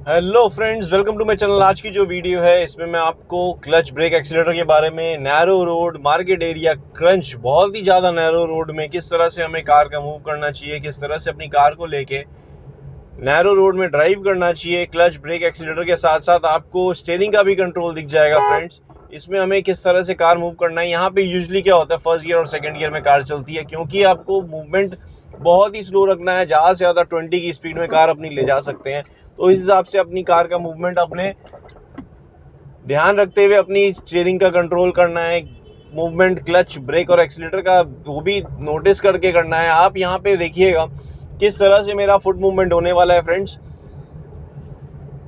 Hello friends, welcome to my channel. आज की जो वीडियो है इसमें मैं आपको क्लच ब्रेक एक्सीलरेटर के बारे में, narrow road, market area, crunch, बहुत ही ज़्यादा नैरो रोड में किस तरह से हमें कार का मूव करना चाहिए, किस तरह से अपनी कार को लेके नैरो रोड में ड्राइव करना चाहिए। क्लच ब्रेक एक्सीलरेटर के साथ साथ आपको स्टीयरिंग का भी कंट्रोल दिख जाएगा फ्रेंड्स। इसमें हमें किस तरह से कार मूव करना है। यहाँ पे यूजुअली क्या होता है, फर्स्ट गियर और सेकंड गियर में कार चलती है, क्योंकि आपको मूवमेंट बहुत ही स्लो रखना है। ज़्यादा से ज़्यादा 20 की स्पीड में कार अपनी ले जा सकते हैं। तो इस हिसाब से अपनी कार का मूवमेंट अपने ध्यान रखते हुए अपनी स्टीयरिंग का कंट्रोल करना है। मूवमेंट क्लच ब्रेक और एक्सीलरेटर का वो भी नोटिस करके करना है। आप यहाँ पे देखिएगा किस तरह से मेरा फुट मूवमेंट होने वाला है फ्रेंड्स।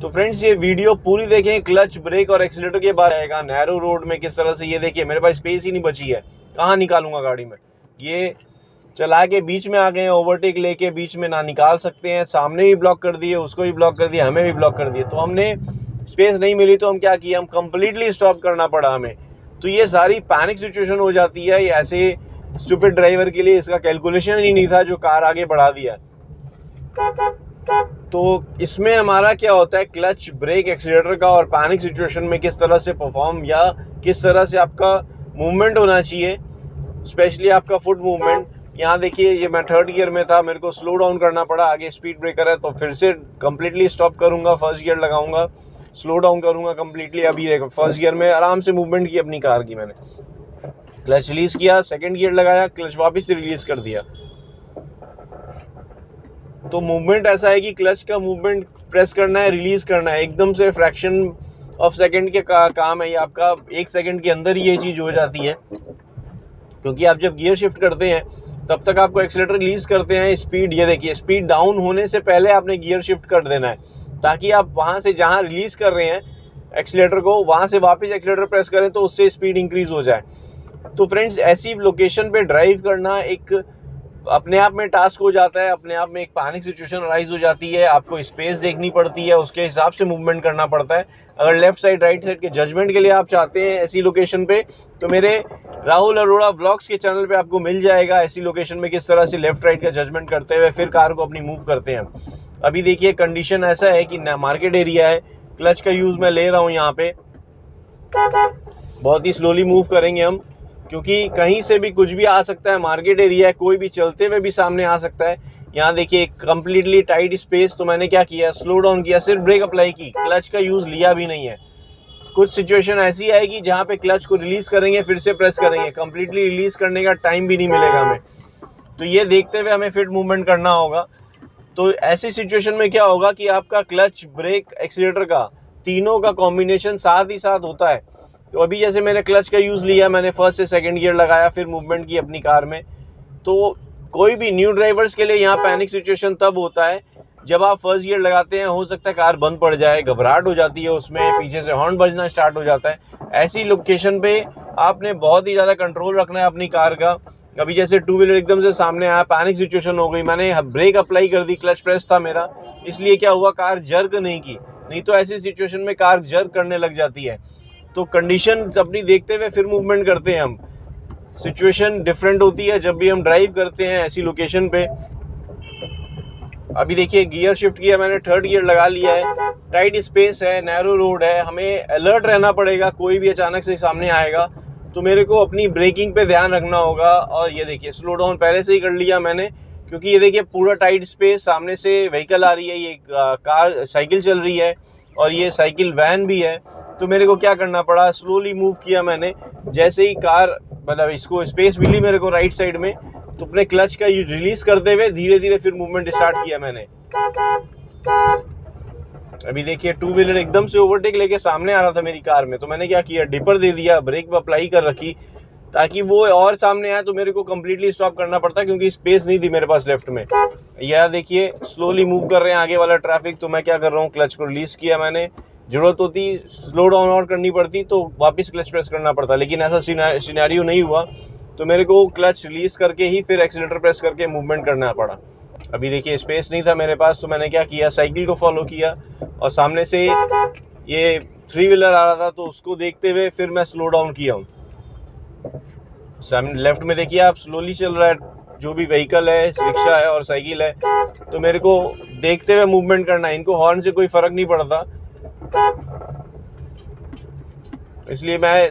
तो फ्रेंड्स ये वीडियो पूरी देखें, क्लच ब्रेक और एक्सीलरेटर के बारे में आएगा। नैरो रोड में किस तरह से, ये देखिए मेरे पास स्पेस ही नहीं बची है, कहाँ निकालूंगा गाड़ी में। ये चला के बीच में आ गए, ओवरटेक लेके बीच में ना निकाल सकते हैं। सामने भी ब्लॉक कर दिए, उसको भी ब्लॉक कर दिया, हमें भी ब्लॉक कर दिए। तो हमने स्पेस नहीं मिली तो हम क्या किया, हम कंप्लीटली स्टॉप करना पड़ा हमें। तो ये सारी पैनिक सिचुएशन हो जाती है। ये ऐसे स्टूपिड ड्राइवर के लिए इसका कैलकुलेशन ही नहीं था जो कार आगे बढ़ा दिया। तो इसमें हमारा क्या होता है, क्लच ब्रेक एक्सीलरेटर का और पैनिक सिचुएशन में किस तरह से परफॉर्म या किस तरह से आपका मूवमेंट होना चाहिए, स्पेशली आपका फुट मूवमेंट। यहाँ देखिए ये मैं थर्ड गियर में था, मेरे को स्लो डाउन करना पड़ा, आगे स्पीड ब्रेकर है तो फिर से कंप्लीटली स्टॉप करूंगा, फर्स्ट गियर लगाऊंगा, स्लो डाउन करूंगा कंप्लीटली। अभी देखो फर्स्ट गियर में आराम से मूवमेंट की अपनी कार की, मैंने क्लच रिलीज किया, सेकंड गियर लगाया, क्लच वापस से रिलीज कर दिया। तो मूवमेंट ऐसा है कि क्लच का मूवमेंट प्रेस करना है, रिलीज करना है, एकदम से फ्रैक्शन ऑफ सेकंड के काम है ये आपका। 1 सेकंड के अंदर ये चीज़ हो जाती है, क्योंकि आप जब गियर शिफ्ट करते हैं तब तक आपको एक्सीलरेटर रिलीज करते हैं। स्पीड ये देखिए, स्पीड डाउन होने से पहले आपने गियर शिफ्ट कर देना है, ताकि आप वहाँ से जहाँ रिलीज कर रहे हैं एक्सीलरेटर को, वहाँ से वापस एक्सीलरेटर प्रेस करें तो उससे स्पीड इंक्रीज हो जाए। तो फ्रेंड्स ऐसी लोकेशन पे ड्राइव करना एक अपने आप में टास्क हो जाता है, अपने आप में एक पैनिक सिचुएशन राइज हो जाती है। आपको स्पेस देखनी पड़ती है, उसके हिसाब से मूवमेंट करना पड़ता है। अगर लेफ्ट साइड राइट साइड के जजमेंट के लिए आप चाहते हैं ऐसी लोकेशन पे, तो मेरे राहुल अरोड़ा व्लॉग्स के चैनल पे आपको मिल जाएगा ऐसी लोकेशन में किस तरह से लेफ्ट राइट का जजमेंट करते हुए फिर कार को अपनी मूव करते हैं। अभी देखिए कंडीशन ऐसा है कि मार्केट एरिया है, क्लच का यूज़ मैं ले रहा हूँ यहाँ पे, बहुत ही स्लोली मूव करेंगे हम, क्योंकि कहीं से भी कुछ भी आ सकता है। मार्केट एरिया है, कोई भी चलते हुए भी सामने आ सकता है। यहाँ देखिए कंप्लीटली टाइट स्पेस, तो मैंने क्या किया, स्लो डाउन किया, सिर्फ ब्रेक अप्लाई की, क्लच का यूज़ लिया भी नहीं है। कुछ सिचुएशन ऐसी आएगी जहाँ पे क्लच को रिलीज़ करेंगे फिर से प्रेस करेंगे, कंप्लीटली रिलीज़ करने का टाइम भी नहीं मिलेगा हमें। तो ये देखते हुए हमें फिट मूवमेंट करना होगा। तो ऐसी सिचुएशन में क्या होगा कि आपका क्लच ब्रेक एक्सीलरेटर का तीनों का कॉम्बिनेशन साथ ही साथ होता है। तो अभी जैसे मैंने क्लच का यूज़ लिया, मैंने फर्स्ट से सेकंड गियर लगाया, फिर मूवमेंट की अपनी कार में। तो कोई भी न्यू ड्राइवर्स के लिए यहाँ पैनिक सिचुएशन तब होता है जब आप फर्स्ट गियर लगाते हैं, हो सकता है कार बंद पड़ जाए, घबराहट हो जाती है उसमें, पीछे से हॉर्न बजना स्टार्ट हो जाता है। ऐसी लोकेशन पे आपने बहुत ही ज़्यादा कंट्रोल रखना है अपनी कार का। अभी जैसे टू व्हीलर एकदम से सामने आया, पैनिक सिचुएशन हो गई, मैंने ब्रेक अप्लाई कर दी, क्लच प्रेस था मेरा, इसलिए क्या हुआ, कार जर्क नहीं की। नहीं तो ऐसी सिचुएशन में कार जर्क करने लग जाती है। तो कंडीशन अपनी देखते हुए फिर मूवमेंट करते हैं हम। सिचुएशन डिफरेंट होती है जब भी हम ड्राइव करते हैं ऐसी लोकेशन पे। अभी देखिए गियर शिफ्ट किया मैंने, थर्ड गियर लगा लिया है, टाइट स्पेस है, नैरो रोड है, हमें अलर्ट रहना पड़ेगा, कोई भी अचानक से सामने आएगा तो मेरे को अपनी ब्रेकिंग पे ध्यान रखना होगा। और ये देखिए स्लो डाउन पहले से ही कर लिया मैंने, क्योंकि ये देखिए पूरा टाइट स्पेस, सामने से व्हीकल आ रही है, ये कार साइकिल चल रही है और ये साइकिल वैन भी है। तो मेरे को क्या करना पड़ा, स्लोली मूव किया मैंने। जैसे ही कार मतलब इसको स्पेस मिली मेरे को राइट साइड में, तो अपने क्लच का रिलीज करते हुए धीरे धीरे फिर मूवमेंट स्टार्ट किया मैंने। अभी देखिए टू व्हीलर एकदम से ओवरटेक लेके सामने आ रहा था मेरी कार में, तो मैंने क्या किया, डिपर दे दिया, ब्रेक पे अप्लाई कर रखी, ताकि वो और सामने आए तो मेरे को कंप्लीटली स्टॉप करना पड़ता, क्योंकि स्पेस नहीं थी मेरे पास लेफ्ट में। यह देखिए स्लोली मूव कर रहे हैं आगे वाला ट्रैफिक, तो मैं क्या कर रहा हूँ, क्लच को रिलीज किया मैंने। जरूरत होती स्लो डाउन और करनी पड़ती तो वापस क्लच प्रेस करना पड़ता, लेकिन ऐसा सिनेरियो नहीं हुआ, तो मेरे को क्लच रिलीज करके ही फिर एक्सीलरेटर प्रेस करके मूवमेंट करना पड़ा। अभी देखिए स्पेस नहीं था मेरे पास, तो मैंने क्या किया, साइकिल को फॉलो किया और सामने से ये थ्री व्हीलर आ रहा था तो उसको देखते हुए फिर मैं स्लो डाउन किया हूँ। सामने लेफ्ट में देखिए आप, स्लोली चल रहा है जो भी व्हीकल है, रिक्शा है और साइकिल है, तो मेरे को देखते हुए मूवमेंट करना है। इनको हॉर्न से कोई फर्क नहीं पड़ता, इसलिए मैं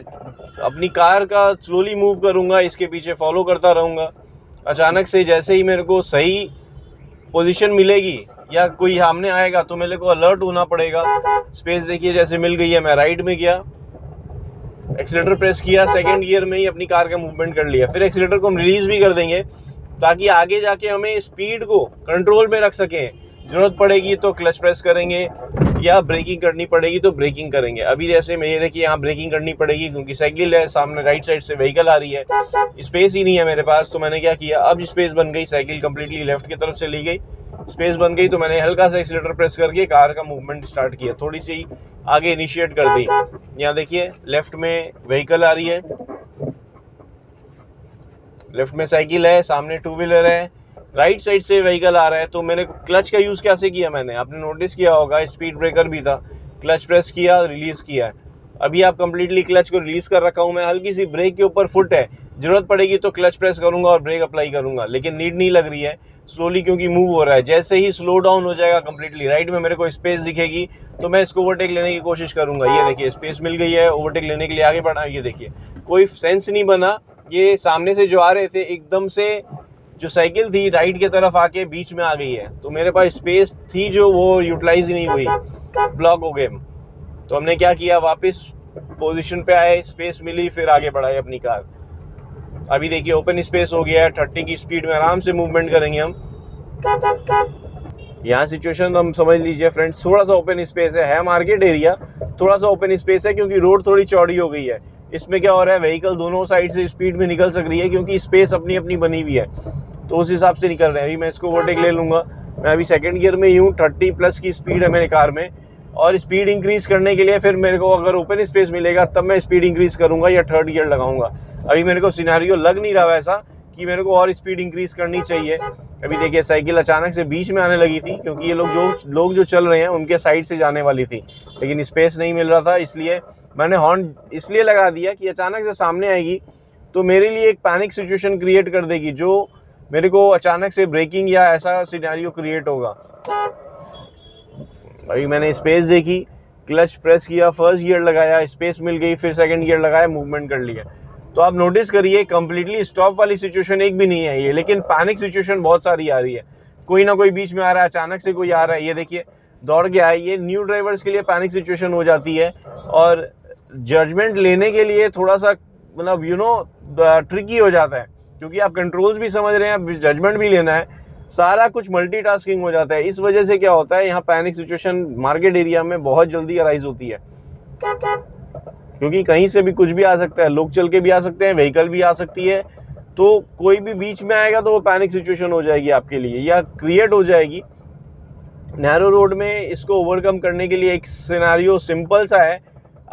अपनी कार का स्लोली मूव करूंगा, इसके पीछे फॉलो करता रहूंगा। अचानक से जैसे ही मेरे को सही पोजीशन मिलेगी या कोई सामने आएगा तो मेरे को अलर्ट होना पड़ेगा। स्पेस देखिए जैसे मिल गई है, मैं राइट में गया, एक्सीलेटर प्रेस किया, सेकंड गियर में ही अपनी कार का मूवमेंट कर लिया। फिर एक्सीलेटर को हम रिलीज भी कर देंगे ताकि आगे जाके हमें स्पीड को कंट्रोल में रख सकें। जरूरत पड़ेगी तो क्लच प्रेस करेंगे या ब्रेकिंग करनी पड़ेगी तो ब्रेकिंग करेंगे। अभी जैसे मैं ये देखिए यहाँ ब्रेकिंग करनी पड़ेगी क्योंकि साइकिल है, सामने राइट साइड से व्हीकल आ रही है, स्पेस ही नहीं है मेरे पास। तो मैंने क्या किया, अब स्पेस बन गई, साइकिल कंप्लीटली लेफ्ट की तरफ से ली गई, स्पेस बन गई, तो मैंने हल्का सा एक्सीलेटर प्रेस करके कार का मूवमेंट स्टार्ट किया, थोड़ी सी आगे इनिशिएट कर दी। यहाँ देखिए लेफ्ट में व्हीकल आ रही है, लेफ्ट में साइकिल है, सामने टू व्हीलर है, राइट साइड से व्हीकल आ रहा है। तो मैंने क्लच का यूज़ कैसे किया, मैंने आपने नोटिस किया होगा, स्पीड ब्रेकर भी था, क्लच प्रेस किया, रिलीज़ किया। अभी आप कंप्लीटली क्लच को रिलीज़ कर रखा हूँ मैं, हल्की सी ब्रेक के ऊपर फुट है, ज़रूरत पड़ेगी तो क्लच प्रेस करूँगा और ब्रेक अप्लाई करूँगा, लेकिन नीड नहीं लग रही है स्लोली क्योंकि मूव हो रहा है। जैसे ही स्लो डाउन हो जाएगा कंप्लीटली, राइट में मेरे को स्पेस दिखेगी तो मैं इसको ओवरटेक लेने की कोशिश करूँगा। ये देखिए स्पेस मिल गई है, ओवरटेक लेने के लिए आगे बढ़ा। ये देखिए कोई सेंस नहीं बना, ये सामने से जो आ रहे थे एकदम से जो साइकिल थी राइट की तरफ आके बीच में आ गई है, तो मेरे पास स्पेस थी जो वो यूटिलाइज ही नहीं हुई, ब्लॉक हो गए। तो हमने क्या किया, वापस पोजीशन पे आए, स्पेस मिली, फिर आगे बढ़ाई अपनी कार। अभी देखिए ओपन स्पेस हो गया है, 30 की स्पीड में आराम से मूवमेंट करेंगे हम। यहाँ सिचुएशन हम समझ लीजिए फ्रेंड्स, थोड़ा सा ओपन स्पेस है मार्केट एरिया, थोड़ा सा ओपन स्पेस है क्योंकि रोड थोड़ी चौड़ी हो गई है। इसमें क्या हो रहा है, व्हीकल दोनों साइड से स्पीड में निकल सक रही है क्योंकि स्पेस अपनी अपनी बनी हुई है, तो उस हिसाब से निकल रहे हैं। अभी मैं इसको ओवरटेक ले लूँगा, मैं अभी सेकंड गियर में ही हूँ, 30+ की स्पीड है मेरे कार में, और स्पीड इंक्रीज़ करने के लिए फिर मेरे को अगर ओपन स्पेस मिलेगा तब मैं स्पीड इंक्रीज़ करूँगा या थर्ड गियर लगाऊंगा। अभी मेरे को सिनेरियो लग नहीं रहा वैसा कि मेरे को और स्पीड इंक्रीज़ करनी चाहिए। अभी देखिए साइकिल अचानक से बीच में आने लगी थी क्योंकि ये लोग जो चल रहे हैं उनके साइड से जाने वाली थी, लेकिन स्पेस नहीं मिल रहा था, इसलिए मैंने हॉर्न इसलिए लगा दिया कि अचानक से सामने आएगी तो मेरे लिए एक पैनिक सिचुएशन क्रिएट कर देगी, जो मेरे को अचानक से ब्रेकिंग या ऐसा सिनेरियो क्रिएट होगा। अभी मैंने स्पेस देखी, क्लच प्रेस किया, फर्स्ट गियर लगाया, स्पेस मिल गई, फिर सेकंड गियर लगाया, मूवमेंट कर लिया। तो आप नोटिस करिए कंप्लीटली स्टॉप वाली सिचुएशन एक भी नहीं है ये, लेकिन पैनिक सिचुएशन बहुत सारी आ रही है। कोई ना कोई बीच में आ रहा है, अचानक से कोई आ रहा है, ये देखिए दौड़ के आए। ये न्यू ड्राइवर्स के लिए पैनिक सिचुएशन हो जाती है और जजमेंट लेने के लिए थोड़ा सा मतलब ट्रिकी हो जाता है क्योंकि आप कंट्रोल्स भी समझ रहे हैं, जजमेंट भी लेना है, सारा कुछ मल्टीटास्किंग हो जाता है। इस वजह से क्या होता है, यहाँ पैनिक सिचुएशन मार्केट एरिया में बहुत जल्दी अराइज होती है क्योंकि कहीं से भी कुछ भी आ सकता है, लोग चल के भी आ सकते हैं, व्हीकल भी आ सकती है, तो कोई भी बीच में आएगा तो वो पैनिक सिचुएशन हो जाएगी आपके लिए या क्रिएट हो जाएगी। नैरो रोड में इसको ओवरकम करने के लिए एक सिनेरियो सिंपल सा है,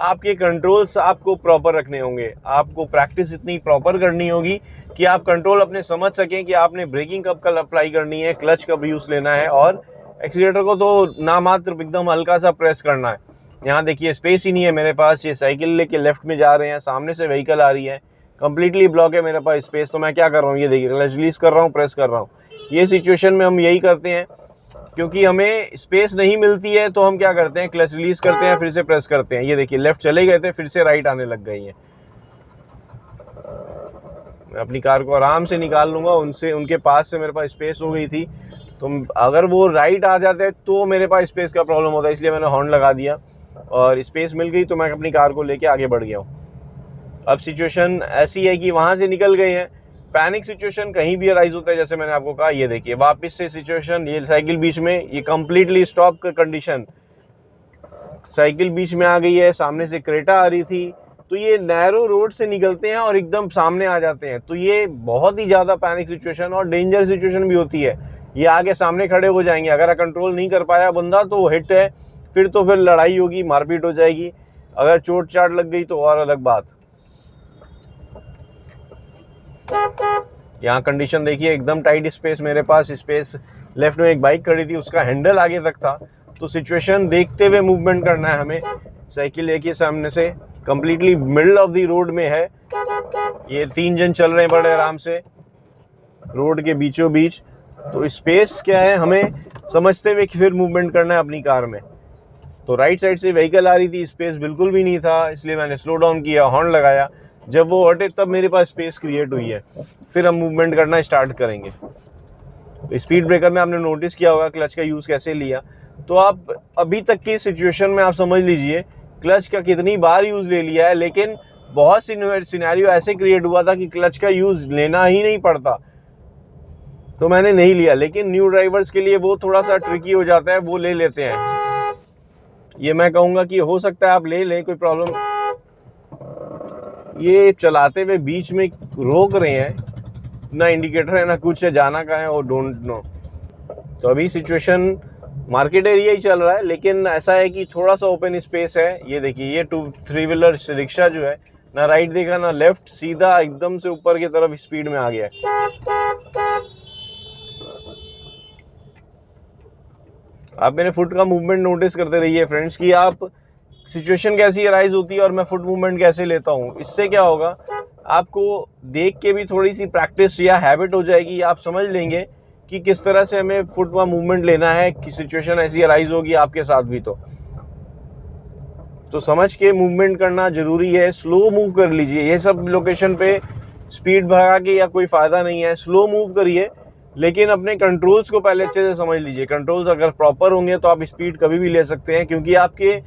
आपके कंट्रोल्स आपको प्रॉपर रखने होंगे, आपको प्रैक्टिस इतनी प्रॉपर करनी होगी कि आप कंट्रोल अपने समझ सकें कि आपने ब्रेकिंग कब अप्लाई करनी है, क्लच कब यूज़ लेना है, और एक्सीलेटर को तो नामात्र एकदम हल्का सा प्रेस करना है। यहाँ देखिए स्पेस ही नहीं है मेरे पास, ये साइकिल लेके लेफ्ट में जा रहे हैं, सामने से व्हीकल आ रही है, कंप्लीटली ब्लॉक है मेरे पास स्पेस। तो मैं क्या कर रहा हूँ, ये देखिए क्लच रिलीज कर रहा हूँ, प्रेस कर रहा हूँ। ये सिचुएशन में हम यही करते हैं क्योंकि हमें स्पेस नहीं मिलती है, तो हम क्या करते हैं, क्लच रिलीज करते हैं, फिर से प्रेस करते हैं। ये देखिए लेफ्ट चले गए थे, फिर से राइट आने लग गई है। मैं अपनी कार को आराम से निकाल लूँगा, उनके पास से मेरे पास स्पेस हो गई थी, तो अगर वो राइट आ जाते तो मेरे पास स्पेस का प्रॉब्लम होता है, इसलिए मैंने हॉर्न लगा दिया और स्पेस मिल गई तो मैं अपनी कार को लेके आगे बढ़ गया हूँ। अब सिचुएशन ऐसी है कि वहाँ से निकल गए हैं, पैनिक सिचुएशन कहीं भी अराइज होता है, जैसे मैंने आपको कहा। ये देखिए वापस से सिचुएशन, ये साइकिल बीच में, ये कंप्लीटली स्टॉप का कंडीशन, साइकिल बीच में आ गई है, सामने से क्रेटा आ रही थी, तो ये नैरो रोड से निकलते हैं और एकदम सामने आ जाते हैं, तो ये बहुत ही ज़्यादा पैनिक सिचुएशन और डेंजर सिचुएशन भी होती है। ये आगे सामने खड़े हो जाएंगे, अगर कंट्रोल नहीं कर पाया बंदा तो हिट है, फिर लड़ाई होगी, मारपीट हो जाएगी, अगर चोट चाट लग गई तो और अलग बात। यहाँ कंडीशन देखिए एकदम टाइट स्पेस मेरे पास, स्पेस लेफ्ट में एक बाइक खड़ी थी, उसका हैंडल आगे तक था, तो सिचुएशन देखते हुए मूवमेंट करना है हमें। साइकिल एक ही सामने से completely middle of the road में है, ये 3 जन चल रहे हैं बड़े आराम से, रोड के बीचों बीच। तो स्पेस क्या है हमें समझते हुए कि फिर मूवमेंट करना है अपनी कार में। तो राइट साइड से व्हीकल आ रही थी, स्पेस बिल्कुल भी नहीं था, इसलिए मैंने स्लो डाउन किया, हॉर्न लगाया। जब वो हटे तब मेरे पास स्पेस क्रिएट हुई है, फिर हम मूवमेंट करना स्टार्ट करेंगे। तो स्पीड ब्रेकर में आपने नोटिस किया होगा क्लच का यूज़ कैसे लिया। तो आप अभी तक की सिचुएशन में आप समझ लीजिए क्लच का कितनी बार यूज़ ले लिया है, लेकिन बहुत सिनेरियो ऐसे क्रिएट हुआ था कि क्लच का यूज़ लेना ही नहीं पड़ता, तो मैंने नहीं लिया। लेकिन न्यू ड्राइवर्स के लिए वो थोड़ा सा ट्रिकी हो जाता है, वो ले लेते हैं। ये मैं कहूँगा कि हो सकता है आप ले लें, कोई प्रॉब्लम। ये चलाते हुए बीच में रोक रहे हैं, ना इंडिकेटर है ना कुछ है, जाना कहाँ है वो डोंट नो। तो अभी सिचुएशन मार्केट एरिया ही चल रहा है, लेकिन ऐसा है कि थोड़ा सा ओपन स्पेस है। ये देखिए ये 2-3 व्हीलर रिक्शा जो है, ना राइट देखा ना लेफ्ट, सीधा एकदम से ऊपर की तरफ स्पीड में आ गया है। आप मेरे फुट का मूवमेंट नोटिस करते रहिए फ्रेंड्स कि आप सिचुएशन कैसी अराइज होती है और मैं फुट मूवमेंट कैसे लेता हूँ। इससे क्या होगा, आपको देख के भी थोड़ी सी प्रैक्टिस या हैबिट हो जाएगी, आप समझ लेंगे कि किस तरह से हमें फुट का मूवमेंट लेना है कि सिचुएशन ऐसी अराइज होगी आपके साथ भी। तो समझ के मूवमेंट करना जरूरी है। स्लो मूव कर लीजिए, ये सब लोकेशन पे स्पीड भगा के या कोई फ़ायदा नहीं है। स्लो मूव करिए, लेकिन अपने कंट्रोल्स को पहले अच्छे से समझ लीजिए। कंट्रोल्स अगर प्रॉपर होंगे तो आप स्पीड कभी भी ले सकते हैं, क्योंकि आपके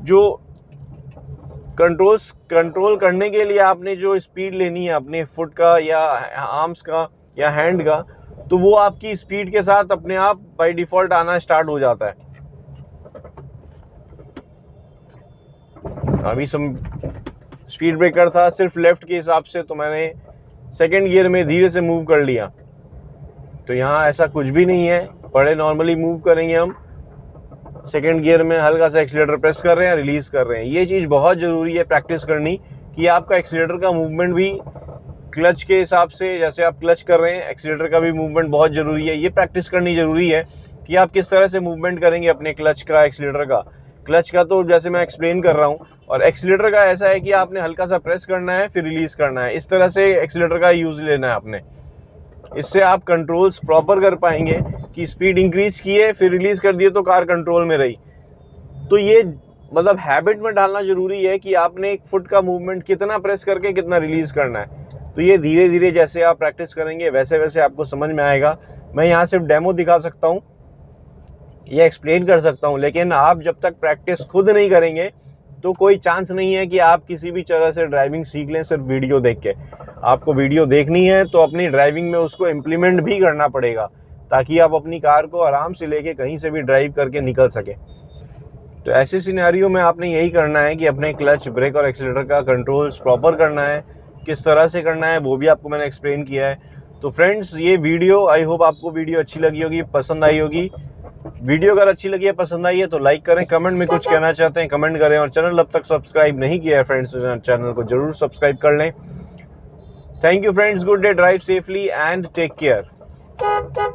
जो कंट्रोल करने के लिए आपने जो स्पीड लेनी है अपने फुट का या आर्म्स का या हैंड का, तो वो आपकी स्पीड के साथ अपने आप बाय डिफ़ॉल्ट आना स्टार्ट हो जाता है। अभी स्पीड ब्रेकर था सिर्फ लेफ्ट के हिसाब से, तो मैंने सेकंड गियर में धीरे से मूव कर लिया। तो यहाँ ऐसा कुछ भी नहीं है, बड़े नॉर्मली मूव करेंगे हम। सेकंड गियर में हल्का सा एक्सीलेटर प्रेस कर रहे हैं, रिलीज़ कर रहे हैं। ये चीज़ बहुत ज़रूरी है प्रैक्टिस करनी, कि आपका एक्सीलेटर का मूवमेंट भी क्लच के हिसाब से, जैसे आप क्लच कर रहे हैं एक्सीलेटर का भी मूवमेंट बहुत ज़रूरी है। ये प्रैक्टिस करनी ज़रूरी है कि आप किस तरह से मूवमेंट करेंगे अपने क्लच का, एक्सीलेटर का। क्लच का तो जैसे मैं एक्सप्लेन कर रहा हूँ, और एक्सीलेटर का ऐसा है कि आपने हल्का सा प्रेस करना है फिर रिलीज़ करना है। इस तरह से एक्सीलेटर का यूज़ लेना है आपने। इससे आप कंट्रोल्स प्रॉपर कर पाएंगे कि स्पीड इंक्रीज़ की है फिर रिलीज़ कर दिए तो कार कंट्रोल में रही। तो ये मतलब हैबिट में डालना ज़रूरी है कि आपने एक फुट का मूवमेंट कितना प्रेस करके कितना रिलीज़ करना है। तो ये धीरे धीरे जैसे आप प्रैक्टिस करेंगे वैसे वैसे आपको समझ में आएगा। मैं यहाँ सिर्फ डेमो दिखा सकता हूँ या एक्सप्लेन कर सकता हूँ, लेकिन आप जब तक प्रैक्टिस खुद नहीं करेंगे तो कोई चांस नहीं है कि आप किसी भी तरह से ड्राइविंग सीख लें सिर्फ वीडियो देख के। आपको वीडियो देखनी है तो अपनी ड्राइविंग में उसको इम्प्लीमेंट भी करना पड़ेगा, ताकि आप अपनी कार को आराम से लेके कहीं से भी ड्राइव करके निकल सके। तो ऐसे सिनेरियो में आपने यही करना है कि अपने क्लच, ब्रेक और एक्सीलेटर का कंट्रोल्स प्रॉपर करना है। किस तरह से करना है वो भी आपको मैंने एक्सप्लेन किया है। तो फ्रेंड्स, ये वीडियो, आई होप आपको वीडियो अच्छी लगी होगी, पसंद आई होगी। वीडियो अगर अच्छी लगी है, पसंद आई है तो लाइक करें, कमेंट में कुछ कहना चाहते हैं कमेंट करें, और चैनल अब तक सब्सक्राइब नहीं किया है फ्रेंड्स तो चैनल को जरूर सब्सक्राइब कर लें। Thank you friends, good day, drive safely and take care.